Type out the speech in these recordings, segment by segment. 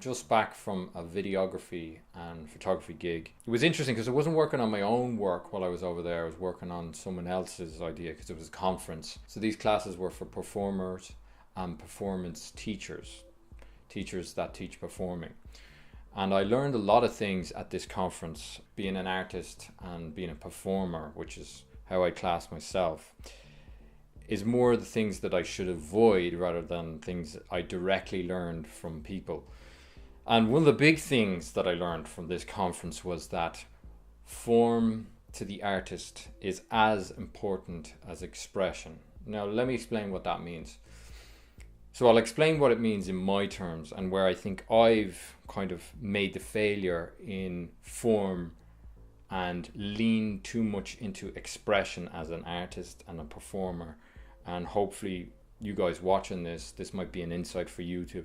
just back from a videography and photography gig. It was interesting because I wasn't working on my own work while I was over there. I was working on someone else's idea because it was a conference. So these classes were for performers and performance teachers, teachers that teach performing. And I learned a lot of things at this conference, being an artist and being a performer, which is how I class myself, is more the things that I should avoid rather than things I directly learned from people. And one of the big things that I learned from this conference was that form to the artist is as important as expression. Now, let me explain what that means. So I'll explain what it means in my terms and where I think I've kind of made the failure in form and lean too much into expression as an artist and a performer. And hopefully you guys watching this might be an insight for you to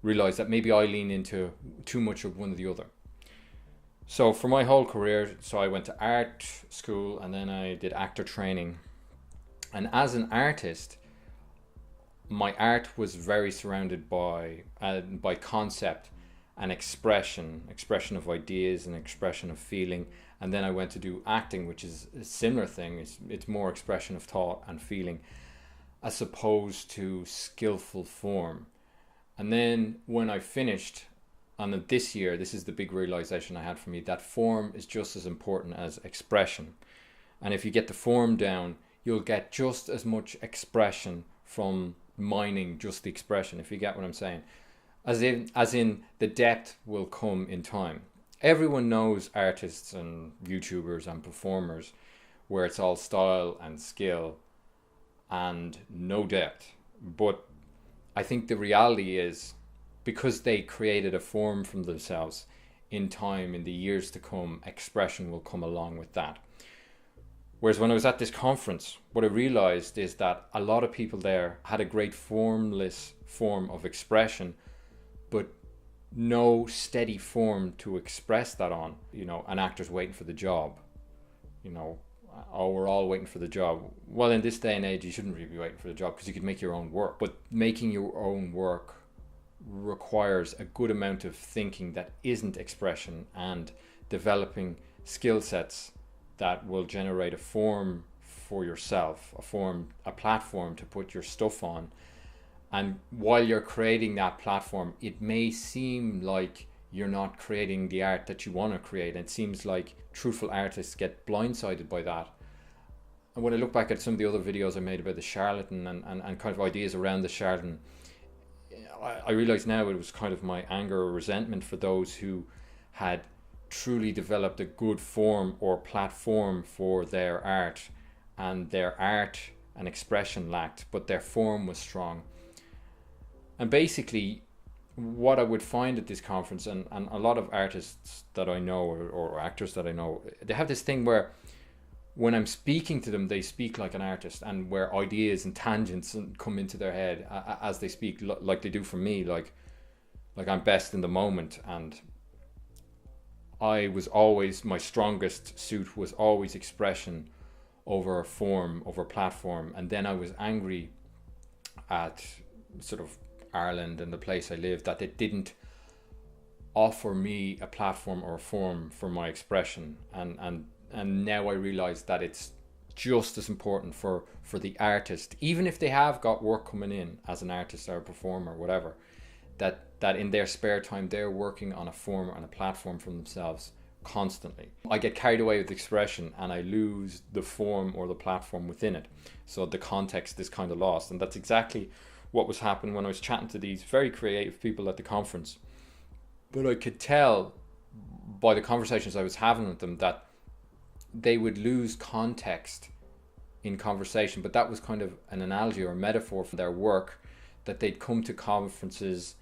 realize that maybe I lean into too much of one or the other. So for my whole career, so I went to art school and then I did actor training. And as an artist, my art was very surrounded by concept and expression of ideas and expression of feeling. And then I went to do acting, which is a similar thing. It's more expression of thought and feeling, as opposed to skillful form. And then when I finished, and this year, this is the big realization I had for me, that form is just as important as expression. And if you get the form down, you'll get just as much expression from mining just the expression, if you get what I'm saying. As in the depth will come in time. Everyone knows artists and YouTubers and performers where it's all style and skill and no depth. But I think the reality is, because they created a form from themselves, in time, in the years to come, expression will come along with that. Whereas when I was at this conference, what I realized is that a lot of people there had a great formless form of expression, but no steady form to express that on. You know, an actor's waiting for the job, you know, oh, we're all waiting for the job. Well, in this day and age, you shouldn't really be waiting for the job because you could make your own work. But making your own work requires a good amount of thinking that isn't expression and developing skill sets that will generate a form for yourself, a platform to put your stuff on. And while you're creating that platform, it may seem like you're not creating the art that you want to create. And it seems like truthful artists get blindsided by that. And when I look back at some of the other videos I made about the charlatan and kind of ideas around the charlatan, I realize now it was kind of my anger or resentment for those who had truly developed a good form or platform for their art, and their art and expression lacked, but their form was strong. And basically, what I would find at this conference, and a lot of artists that I know or actors that I know, they have this thing where when I'm speaking to them, they speak like an artist, and where ideas and tangents come into their head as they speak, like they do for me, like I'm best in the moment. And I was always, my strongest suit was always expression over form, over platform. And then I was angry at sort of Ireland and the place I lived, that it didn't offer me a platform or a form for my expression. And now I realize that it's just as important for the artist, even if they have got work coming in as an artist or a performer or whatever, that in their spare time they're working on a form and a platform for themselves constantly. I get carried away with expression and I lose the form or the platform within it. So the context is kind of lost. And that's exactly what was happening when I was chatting to these very creative people at the conference. But I could tell by the conversations I was having with them that they would lose context in conversation. But that was kind of an analogy or a metaphor for their work, that they'd come to conferences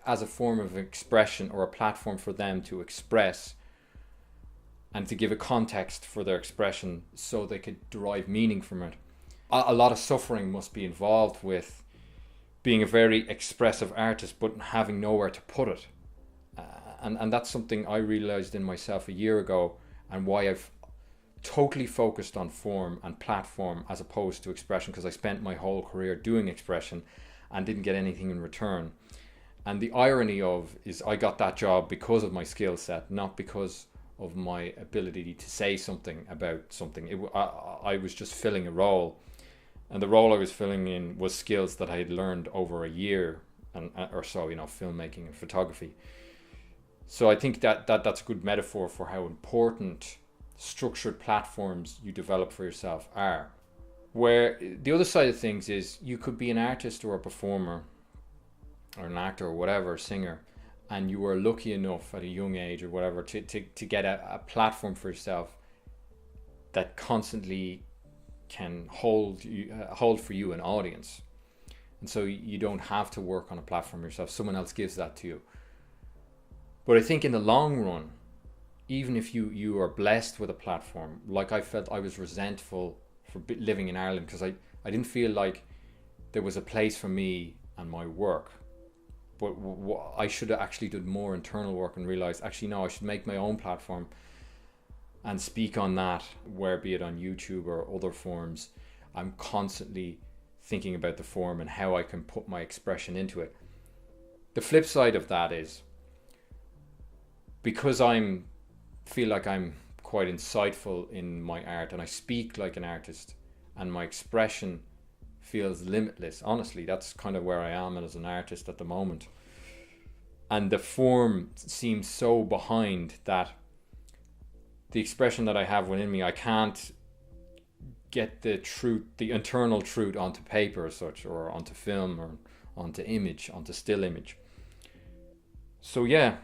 as a form of expression or a platform for them to express and to give a context for their expression so they could derive meaning from it. A lot of suffering must be involved with being a very expressive artist but having nowhere to put it. And that's something I realized in myself a year ago, and why I've totally focused on form and platform as opposed to expression, because I spent my whole career doing expression and didn't get anything in return. And the irony of is I got that job because of my skill set, not because of my ability to say something about something. I was just filling a role, and the role I was filling in was skills that I had learned over a year and or so, filmmaking and photography. So I think that's a good metaphor for how important structured platforms you develop for yourself are. Where the other side of things is you could be an artist or a performer or an actor or whatever, a singer, and you were lucky enough at a young age or whatever to get a platform for yourself that constantly can hold for you an audience. And so you don't have to work on a platform yourself. Someone else gives that to you. But I think in the long run, even if you are blessed with a platform, like I felt I was resentful for living in Ireland because I didn't feel like there was a place for me and my work. But I should have actually done more internal work and realized, actually, no, I should make my own platform and speak on that, where be it on YouTube or other forms. I'm constantly thinking about the form and how I can put my expression into it. The flip side of that is, because feel like I'm quite insightful in my art and I speak like an artist and my expression feels limitless. Honestly, that's kind of where I am as an artist at the moment. And the form seems so behind that the expression that I have within me, I can't get the truth, the internal truth onto paper as such, or onto film, or onto image, onto still image. So yeah,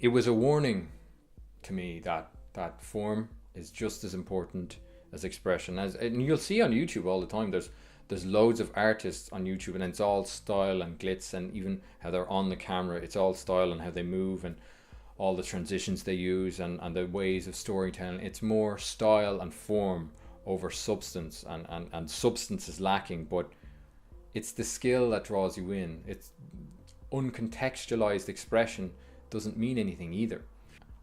it was a warning to me that form is just as important as expression. And you'll see on YouTube all the time, there's loads of artists on YouTube, and it's all style and glitz, and even how they're on the camera, it's all style, and how they move and all the transitions they use and the ways of storytelling. It's more style and form over substance, and substance is lacking, but it's the skill that draws you in. It's uncontextualized expression doesn't mean anything either.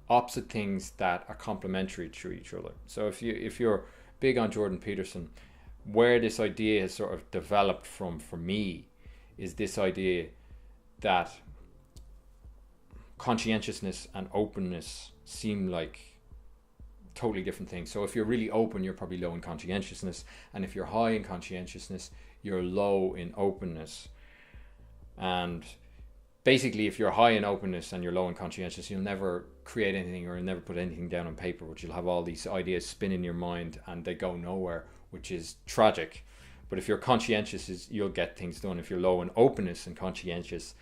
Opposite things that are complementary to each other. So if you're big on Jordan Peterson, where this idea has sort of developed from for me is this idea that conscientiousness and openness seem like totally different things. So if you're really open, you're probably low in conscientiousness, and if you're high in conscientiousness, you're low in openness. And basically, if you're high in openness and you're low in conscientiousness, you'll never create anything, or you'll never put anything down on paper, but you'll have all these ideas spin in your mind and they go nowhere, which is tragic. But if you're conscientious, you'll get things done. If you're low in openness and conscientious,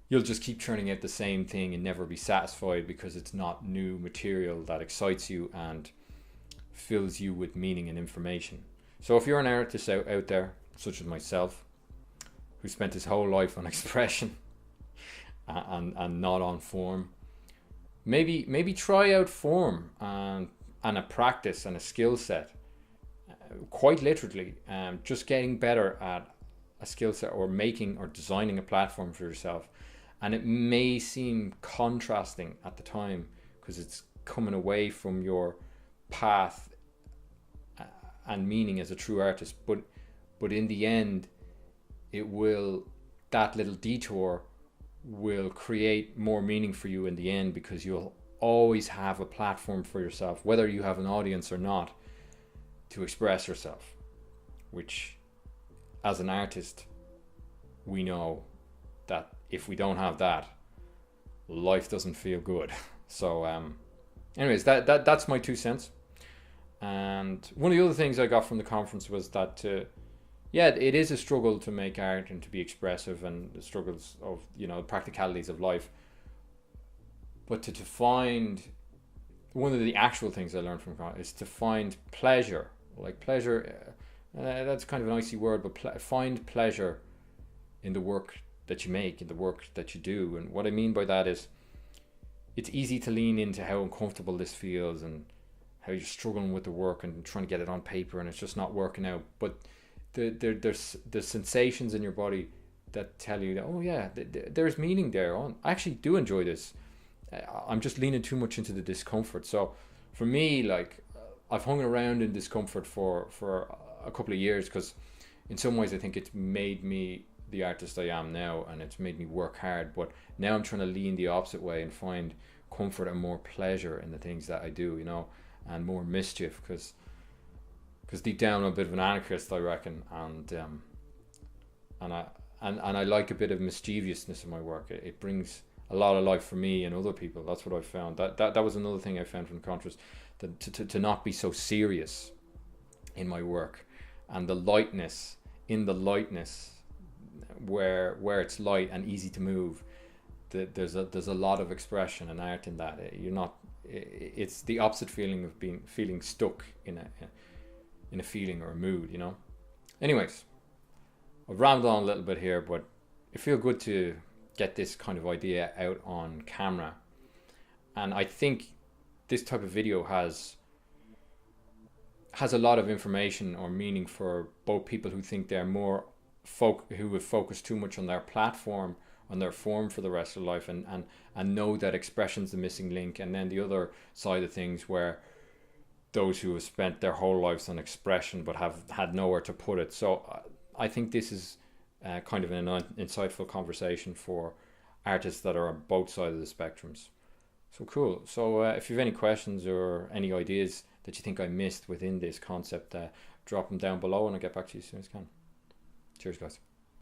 you'll just keep churning out the same thing and never be satisfied, because it's not new material that excites you and fills you with meaning and information. So if you're an artist out there, such as myself, who spent his whole life on expression and not on form, maybe try out form and a practice and a skill set, quite literally, just getting better at a skill set, or making or designing a platform for yourself. And it may seem contrasting at the time because it's coming away from your path and meaning as a true artist, but in the end, that little detour will create more meaning for you in the end, because you'll always have a platform for yourself, whether you have an audience or not, to express yourself, which as an artist, we know that if we don't have that, life doesn't feel good. So anyways, that's my 2 cents. And one of the other things I got from the conference was that it is a struggle to make art and to be expressive, and the struggles of practicalities of life, but to find, one of the actual things I learned from it is to find pleasure. Like pleasure, that's kind of an icy word, but find pleasure in the work that you make, in the work that you do. And what I mean by that is, it's easy to lean into how uncomfortable this feels and how you're struggling with the work and trying to get it on paper and it's just not working out. But there's sensations in your body that tell you that, oh yeah, there's meaning there. I actually do enjoy this. I'm just leaning too much into the discomfort. So for me, like, I've hung around in discomfort for a couple of years, because in some ways I think it's made me the artist I am now, and it's made me work hard. But now I'm trying to lean the opposite way and find comfort and more pleasure in the things that I do, you know, and more mischief, because deep down I'm a bit of an anarchist, I reckon, and I like a bit of mischievousness in my work. It brings a lot of life for me and other people. That's what I found. That was another thing I found from the contrast, that to not be so serious in my work, and the lightness where it's light and easy to move. There's a lot of expression and art in that. It's the opposite feeling of feeling stuck in a feeling or a mood, you know. Anyways, I've rambled on a little bit here, but it feels good to get this kind of idea out on camera. And I think this type of video has a lot of information or meaning for both people who think they're more who have focused too much on their platform, on their form for the rest of life, and know that expression's the missing link, and then the other side of things where those who have spent their whole lives on expression but have had nowhere to put it. So I think this is kind of an insightful conversation for artists that are on both sides of the spectrums. So cool. So if you have any questions or any ideas that you think I missed within this concept, drop them down below and I'll get back to you as soon as I can. Cheers, guys.